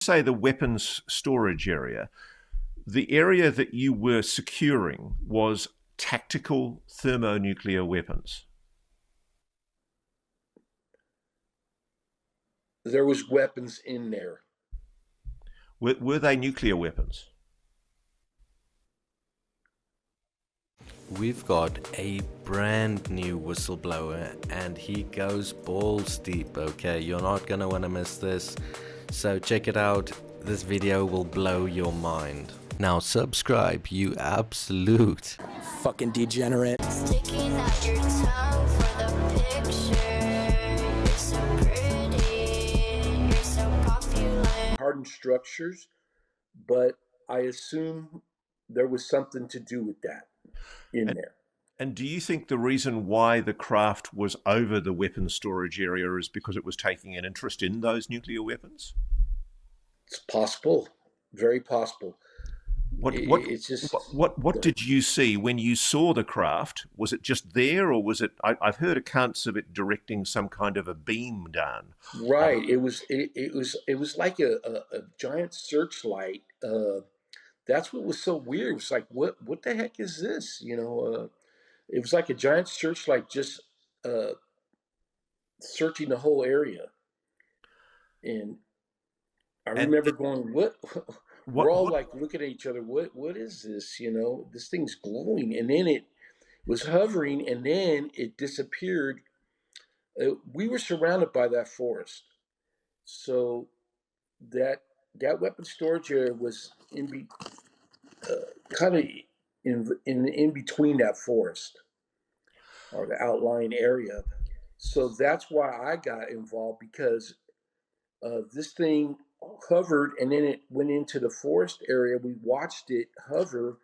Say the weapons storage area, the area that you were securing was tactical thermonuclear weapons. There was weapons in there. Were they nuclear weapons? We've got a brand new whistleblower and he goes balls deep, okay? You're not gonna wanna miss this. So check it out. This video will blow your mind. Now subscribe, you absolute fucking degenerate. Sticking out your tongue for the picture. You're so pretty. You're so popular. Hardened structures, but I assume there was something to do with that in there. And do you think the reason why the craft was over the weapons storage area is because it was taking an interest in those nuclear weapons? It's possible, very possible. What It's did you see when you saw the craft? Was it just there, or was it? I've heard accounts of it directing some kind of a beam down. right. It was like a giant searchlight. That's what was so weird. It was like, what the heck is this? It was like a giant searchlight just searching the whole area. And I remember going, what? We're all like looking at each other. What is this? This thing's glowing, and then it was hovering, and then it disappeared. We were surrounded by that forest, so that weapon storage area was kind of in between that forest or the outlying area. So that's why I got involved, because this thing hovered and then it went into the forest area. We watched it hover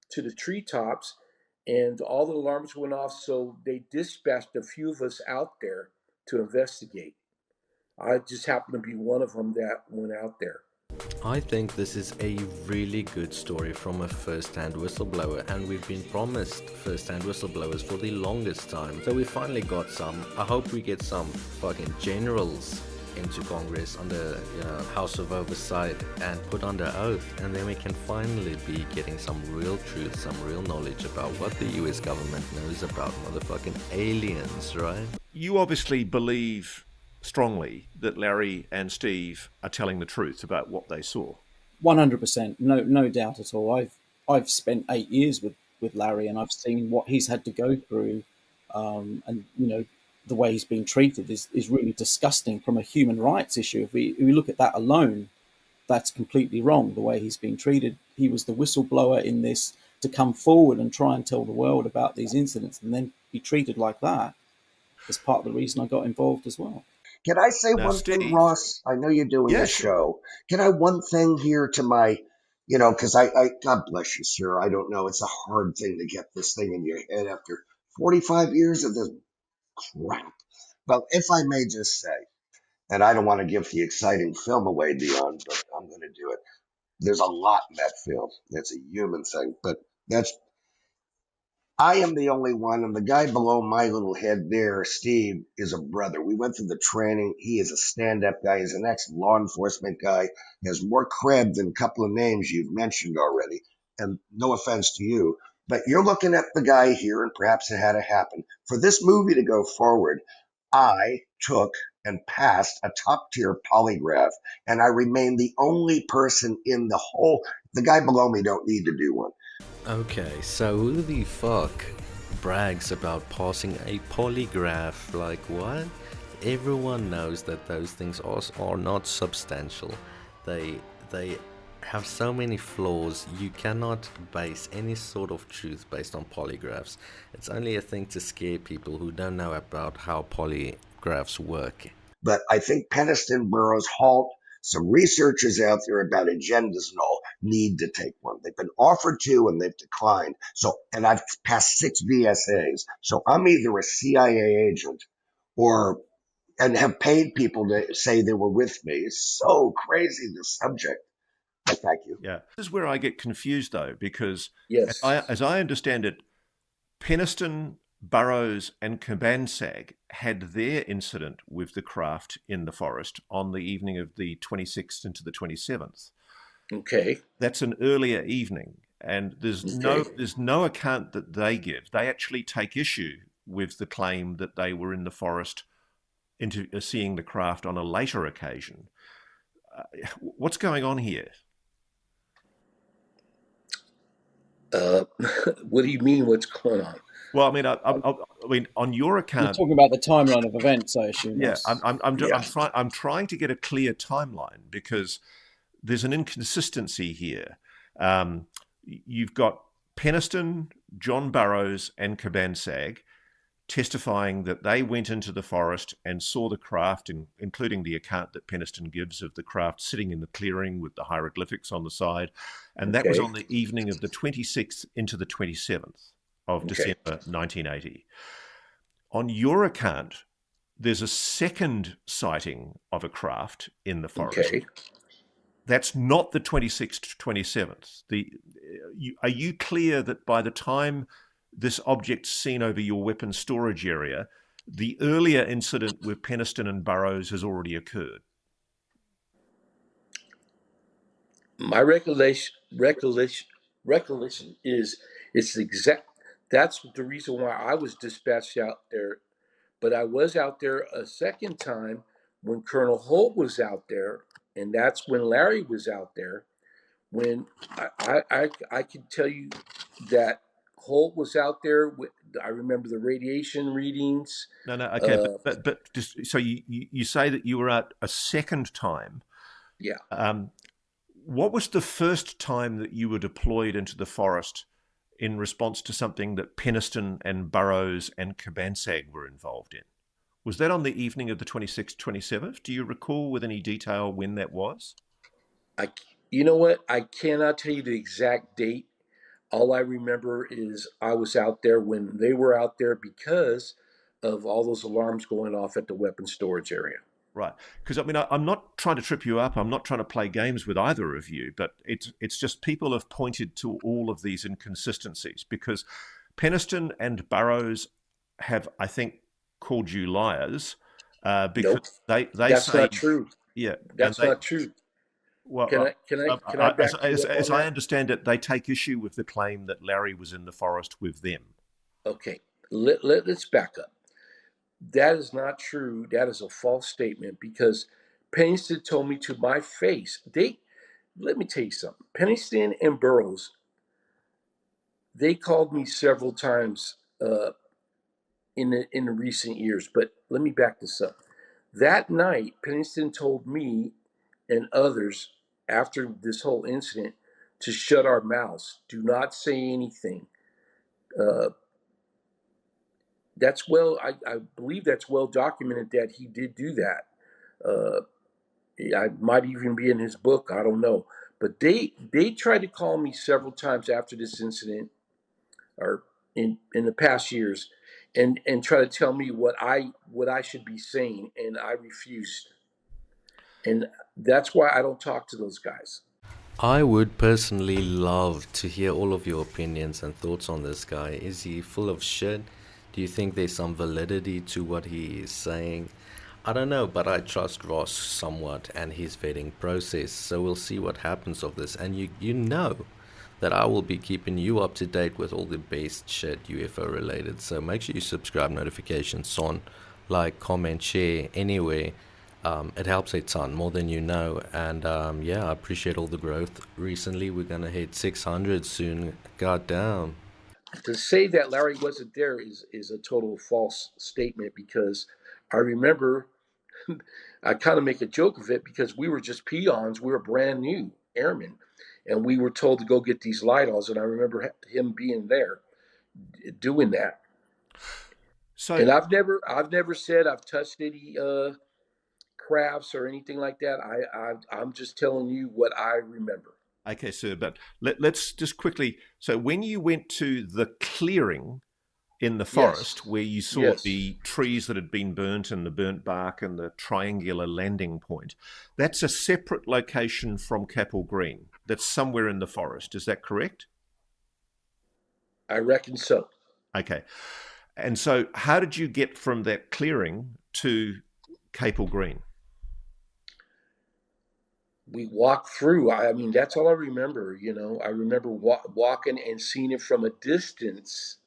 to the treetops and all the alarms went off. So they dispatched a few of us out there to investigate. I just happened to be one of them that went out there. I think this is a really good story from a first-hand whistleblower, and we've been promised first-hand whistleblowers for the longest time. So we finally got some. I hope we get some fucking generals into Congress under House of Oversight and put under oath, and then we can finally be getting some real truth, some real knowledge about what the US government knows about motherfucking aliens, right? You obviously believe strongly that Larry and Steve are telling the truth about what they saw. 100%, no doubt at all. I've spent 8 years with Larry, and I've seen what he's had to go through, and the way he's been treated is really disgusting from a human rights issue. If we look at that alone, that's completely wrong, the way he's been treated. He was the whistleblower in this, to come forward and try and tell the world about these incidents and then be treated like that is part of the reason I got involved as well. Can I say Now, one Steve, thing, Ross? I know you're doing Yeah, this sure. show. Can I one thing here to my, because I God bless you, sir. I don't know. It's a hard thing to get this thing in your head after 45 years of this crap. Well, if I may just say, and I don't want to give the exciting film away, Dion, but I'm going to do it. There's a lot in that film. It's a human thing, but I am the only one, and the guy below my little head there, Steve, is a brother. We went through the training. He is a stand-up guy. He's an ex-law enforcement guy. He has more cred than a couple of names you've mentioned already. And no offense to you, but you're looking at the guy here, and perhaps it had to happen. For this movie to go forward, I took and passed a top-tier polygraph, and I remain the only person in the whole. The guy below me don't need to do one. Okay, so who the fuck brags about passing a polygraph? Like what? Everyone knows that those things are not substantial. They have so many flaws. You cannot base any sort of truth based on polygraphs. It's only a thing to scare people who don't know about how polygraphs work. But I think Peniston, Burroughs, Halt, some researchers out there about agendas and all need to take one. They've been offered to and they've declined. And I've passed 6 VSAs. So I'm either a CIA agent and have paid people to say they were with me. It's so crazy, the subject. But thank you. Yeah, this is where I get confused though, because Yes. as I understand it, Peniston Burrows and Cabansag had their incident with the craft in the forest on the evening of the 26th into the 27th. Okay. That's an earlier evening, and there's no account that they give. They actually take issue with the claim that they were in the forest into seeing the craft on a later occasion. What's going on here? What do you mean? What's going on? Well, I mean, on your You're account, talking about the timeline of events, I assume. yeah, That's- I'm trying to get a clear timeline because there's an inconsistency here. You've got Peniston, John Burrows, and Cabansag testifying that they went into the forest and saw the craft, including the account that Peniston gives of the craft sitting in the clearing with the hieroglyphics on the side. And that was Okay. on the evening of the 26th into the 27th of Okay. December 1980. On your account, there's a second sighting of a craft in the forest. Okay. That's not the 26th to 27th. Are you clear that by the time this object's seen over your weapons storage area, the earlier incident with Peniston and Burrows has already occurred? My recollection is it's exact. That's the reason why I was dispatched out there. But I was out there a second time when Colonel Holt was out there, and that's when Larry was out there. When I can tell you that Holt was out there. I remember the radiation readings. No, okay, but just so you say that you were out a second time. Yeah. What was the first time that you were deployed into the forest in response to something that Peniston and Burrows and Cabansag were involved in? Was that on the evening of the 26th, 27th? Do you recall with any detail when that was? You know what? I cannot tell you the exact date. All I remember is I was out there when they were out there because of all those alarms going off at the weapons storage area. Right. Because, I mean, I'm not trying to trip you up. I'm not trying to play games with either of you, but it's just people have pointed to all of these inconsistencies because Peniston and Burrows have, I think, called you liars because Nope. they That's say... not true. Yeah. That's not true. Well, Can I back you up as on I that? understand it, they take issue with the claim that Larry was in the forest with them. Okay. Let's back up. That is not true. That is a false statement because Pennington told me to my face. Let me tell you something. Pennington and Burroughs, they called me several times in the recent years. But let me back this up. That night, Pennington told me and others after this whole incident to shut our mouths. Do not say anything. I believe that's well documented that he did do that. I might even be in his book. I don't know. But they tried to call me several times after this incident, or in the past years, and try to tell me what I should be saying, and I refused. And that's why I don't talk to those guys. I would personally love to hear all of your opinions and thoughts on this guy. Is he full of shit? Do you think there's some validity to what he is saying? I don't know, but I trust Ross somewhat and his vetting process, so we'll see what happens of this. And you know that I will be keeping you up to date with all the best shit UFO related, so make sure you subscribe, notifications on, like, comment, share, anywhere. It helps a ton, more than you know. And yeah, I appreciate all the growth recently. We're going to hit 600 soon. God damn. To say that Larry wasn't there is a total false statement because I remember I kind of make a joke of it because we were just peons. We were brand new airmen, and we were told to go get these lidars. And I remember him being there doing that. So, And I've never said I've touched any crafts or anything like that. I'm just telling you what I remember. okay, sir, but let's just quickly. So, when you went to the clearing in the forest where you saw Yes. the trees that had been burnt and the burnt bark and the triangular landing point, that's a separate location from Capel Green. That's somewhere in the forest. Is that correct? I reckon so. Okay. And so how did you get from that clearing to Capel Green? We walked through. I mean, that's all I remember. I remember walking and seeing it from a distance,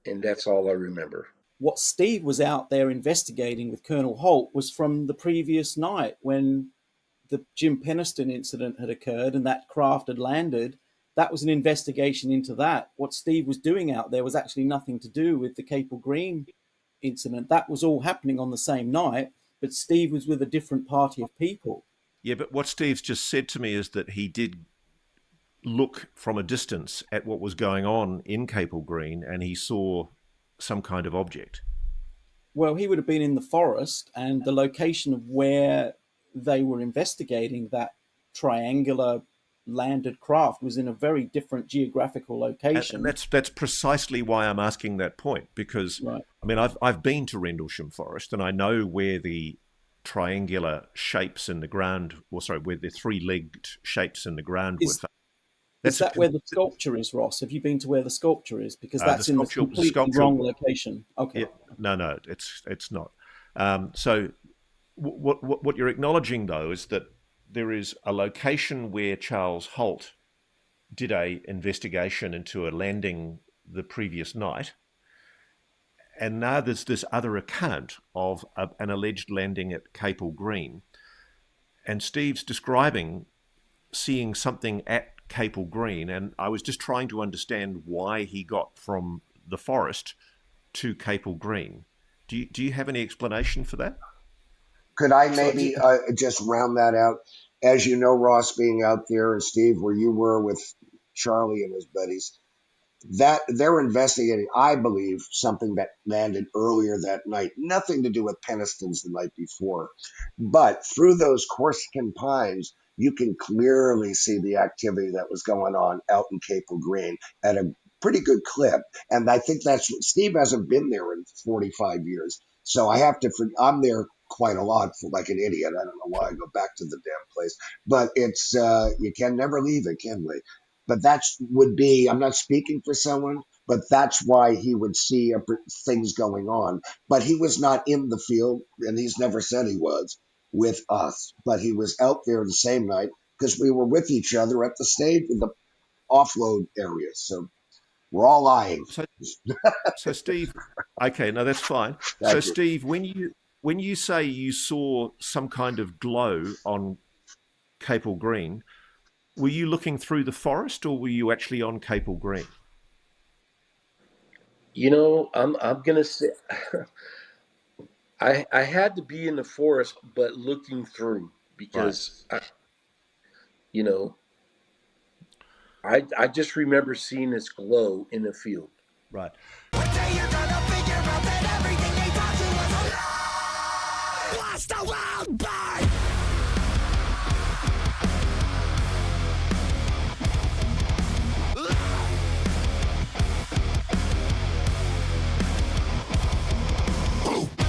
and that's all I remember. What Steve was out there investigating with Colonel Holt was from the previous night when the Jim Penniston incident had occurred and that craft had landed. That was an investigation into that. What Steve was doing out there was actually nothing to do with the Capel Green incident. That was all happening on the same night, but Steve was with a different party of people. Yeah, but what Steve's just said to me is that he did look from a distance at what was going on in Capel Green and he saw some kind of object. Well, he would have been in the forest, and the location of where they were investigating that triangular landed craft was in a very different geographical location. And that's precisely why I'm asking that point, because Right. I mean I've been to Rendlesham Forest and I know where the triangular shapes in the ground, or sorry, where the three-legged shapes in the ground were. Is that where the sculpture is, Ross? Have you been to where the sculpture is? Because that's in the completely sculpture, wrong location. Okay. Yeah, no, it's not. So what you're acknowledging though is that there is a location where Charles Holt did a investigation into a landing the previous night, and now there's this other account of an alleged landing at Capel Green, and Steve's describing seeing something at Capel Green, and I was just trying to understand why he got from the forest to Capel Green. Do you have any explanation for that? Could I maybe just round that out? As you know, Ross, being out there, and Steve, where you were with Charlie and his buddies, that they're investigating, I believe, something that landed earlier that night. Nothing to do with Penniston's the night before. But through those Corsican pines, you can clearly see the activity that was going on out in Capel Green at a pretty good clip. And I think Steve hasn't been there in 45 years. So I'm there quite a lot for like an idiot. I don't know why I go back to the damn place, but it's, you can never leave it, can we? But I'm not speaking for someone, but that's why he would see things going on. But he was not in the field, and he's never said he was with us. But he was out there the same night because we were with each other at the stage in the offload area. So we're all lying. So Steve, okay, no, that's fine. So Steve, when you say you saw some kind of glow on Capel Green, were you looking through the forest or were you actually on Capel Green? I'm gonna say I had to be in the forest, but looking through because I just remember seeing this glow in the field. Right. One day you're gonna figure out that everything they taught you was a lie. Blast the world, burn!